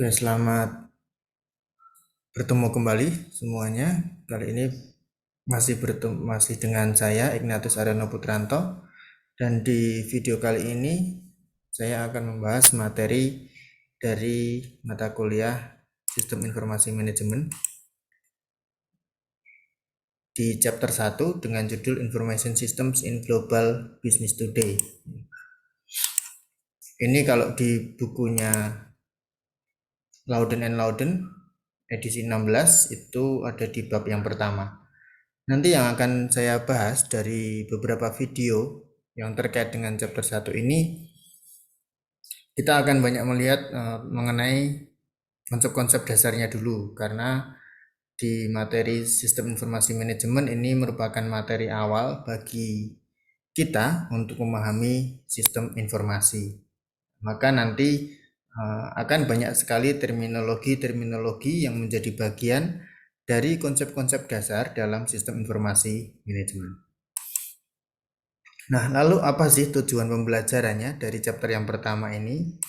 Oke, selamat bertemu kembali semuanya. Kali ini masih dengan saya Ignatius Aryono Putranto, dan di video kali ini saya akan membahas materi dari mata kuliah Sistem Informasi Manajemen di chapter 1 dengan judul Information Systems in Global Business Today. Ini kalau di bukunya Louden and Louden edisi 16 itu ada di bab yang pertama. Nanti yang akan saya bahas dari beberapa video yang terkait dengan chapter 1 ini, kita akan banyak melihat mengenai konsep-konsep dasarnya dulu, karena di materi sistem informasi manajemen ini merupakan materi awal bagi kita untuk memahami sistem informasi. Maka nanti akan banyak sekali terminologi-terminologi yang menjadi bagian dari konsep-konsep dasar dalam sistem informasi manajemen. Nah, lalu apa sih tujuan pembelajarannya dari chapter yang pertama ini?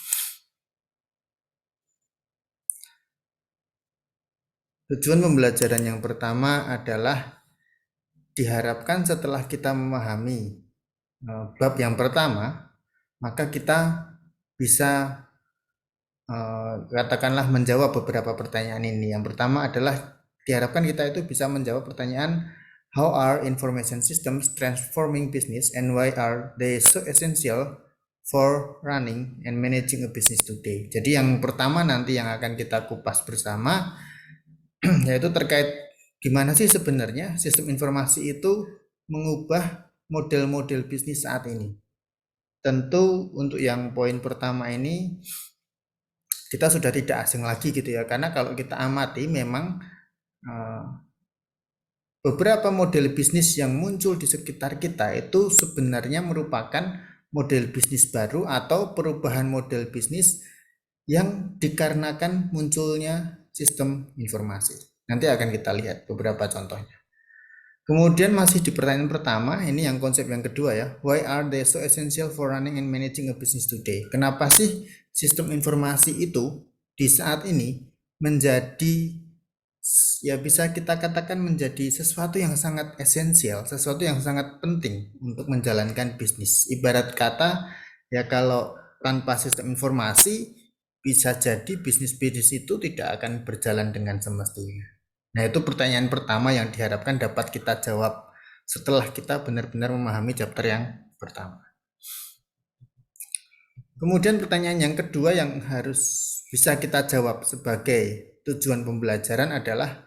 Tujuan pembelajaran yang pertama adalah diharapkan setelah kita memahami bab yang pertama, maka kita bisa katakanlah menjawab beberapa pertanyaan ini. Yang pertama adalah diharapkan kita itu bisa menjawab pertanyaan, how are information systems transforming business and why are they so essential for running and managing a business today. Jadi yang pertama nanti yang akan kita kupas bersama yaitu terkait gimana sih sebenarnya sistem informasi itu mengubah model-model bisnis saat ini. Tentu untuk yang poin pertama ini kita sudah tidak asing lagi gitu ya, karena kalau kita amati memang beberapa model bisnis yang muncul di sekitar kita itu sebenarnya merupakan model bisnis baru atau perubahan model bisnis yang dikarenakan munculnya sistem informasi. Nanti akan kita lihat beberapa contohnya. Kemudian masih di pertanyaan pertama, ini yang konsep yang kedua ya. Why are they so essential for running and managing a business today? Kenapa sih sistem informasi itu di saat ini menjadi, ya bisa kita katakan menjadi sesuatu yang sangat esensial, sesuatu yang sangat penting untuk menjalankan bisnis. Ibarat kata ya, kalau tanpa sistem informasi bisa jadi bisnis-bisnis itu tidak akan berjalan dengan semestinya. Nah, itu pertanyaan pertama yang diharapkan dapat kita jawab setelah kita benar-benar memahami chapter yang pertama. Kemudian pertanyaan yang kedua yang harus bisa kita jawab sebagai tujuan pembelajaran adalah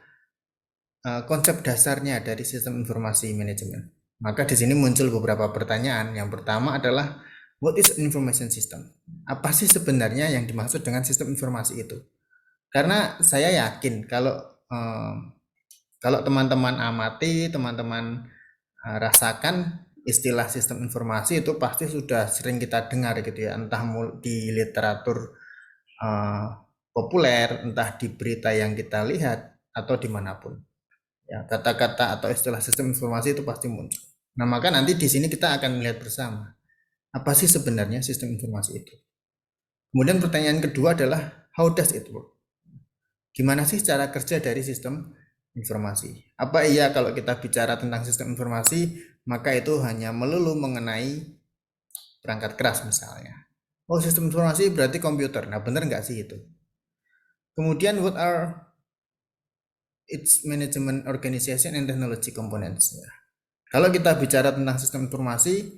konsep dasarnya dari sistem informasi manajemen. Maka di sini muncul beberapa pertanyaan. Yang pertama adalah, what is information system? Apa sih sebenarnya yang dimaksud dengan sistem informasi itu? Karena saya yakin kalau teman-teman amati, teman-teman rasakan istilah sistem informasi itu pasti sudah sering kita dengar gitu ya, entah di literatur populer, entah di berita yang kita lihat, atau dimanapun. Ya, kata-kata atau istilah sistem informasi itu pasti muncul. Nah, maka nanti di sini kita akan melihat bersama apa sih sebenarnya sistem informasi itu. Kemudian pertanyaan kedua adalah, how does it work? Gimana sih cara kerja dari sistem informasi? Apa iya kalau kita bicara tentang sistem informasi, maka itu hanya melulu mengenai perangkat keras misalnya. Oh, sistem informasi berarti komputer. Nah, benar nggak sih itu? Kemudian, what are its management organization and technology components? Ya. Kalau kita bicara tentang sistem informasi,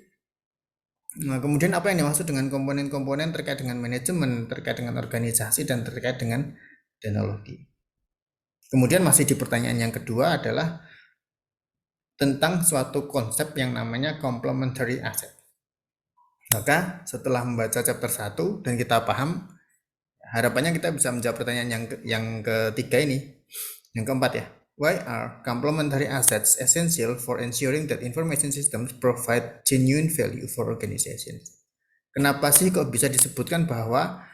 nah kemudian apa yang dimaksud dengan komponen-komponen terkait dengan manajemen, terkait dengan organisasi, dan terkait dengan teknologi. Kemudian masih di pertanyaan yang kedua adalah tentang suatu konsep yang namanya complementary asset. Maka setelah membaca chapter 1 dan kita paham, harapannya kita bisa menjawab pertanyaan yang ketiga ini. Yang keempat ya, why are complementary assets essential for ensuring that information systems provide genuine value for organizations? Kenapa sih kok bisa disebutkan bahwa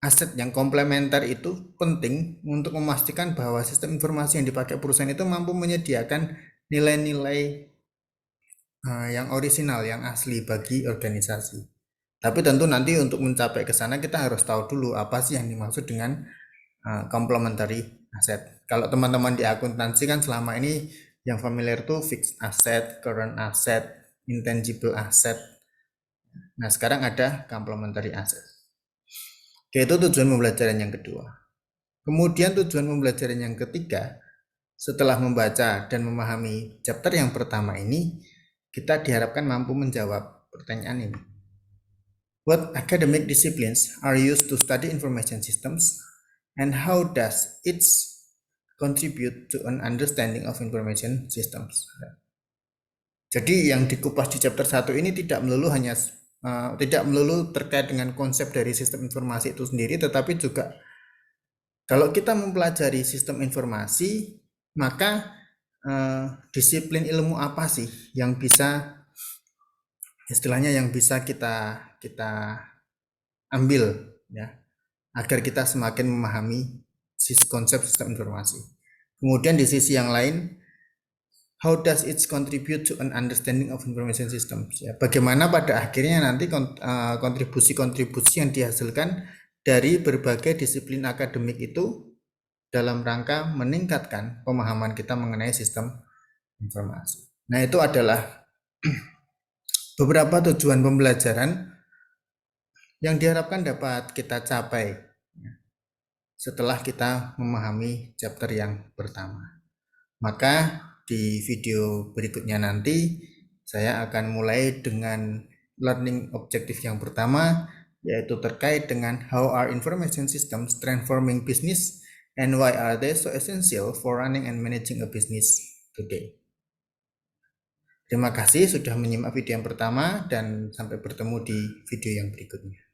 aset yang komplementer itu penting untuk memastikan bahwa sistem informasi yang dipakai perusahaan itu mampu menyediakan nilai-nilai yang orisinal, yang asli bagi organisasi. Tapi tentu nanti untuk mencapai ke sana kita harus tahu dulu apa sih yang dimaksud dengan complementary asset. Kalau teman-teman di akuntansi kan selama ini yang familiar tuh fixed asset, current asset, intangible asset. Nah, sekarang ada complementary asset. Oke, itu tujuan pembelajaran yang kedua. Kemudian tujuan pembelajaran yang ketiga, setelah membaca dan memahami chapter yang pertama ini, kita diharapkan mampu menjawab pertanyaan ini. What academic disciplines are used to study information systems, and how does it contribute to an understanding of information systems? Jadi yang dikupas di chapter 1 ini tidak melulu terkait dengan konsep dari sistem informasi itu sendiri, tetapi juga kalau kita mempelajari sistem informasi, maka disiplin ilmu apa sih yang bisa istilahnya yang bisa kita ambil ya agar kita semakin memahami konsep sistem informasi. Kemudian di sisi yang lain, how does it contribute to an understanding of information systems? Ya, bagaimana pada akhirnya nanti kontribusi-kontribusi yang dihasilkan dari berbagai disiplin akademik itu dalam rangka meningkatkan pemahaman kita mengenai sistem informasi. Nah, itu adalah beberapa tujuan pembelajaran yang diharapkan dapat kita capai setelah kita memahami chapter yang pertama. Maka di video berikutnya nanti saya akan mulai dengan learning objective yang pertama, yaitu terkait dengan how are information systems transforming business and why are they so essential for running and managing a business today. Terima kasih sudah menyimak video yang pertama dan sampai bertemu di video yang berikutnya.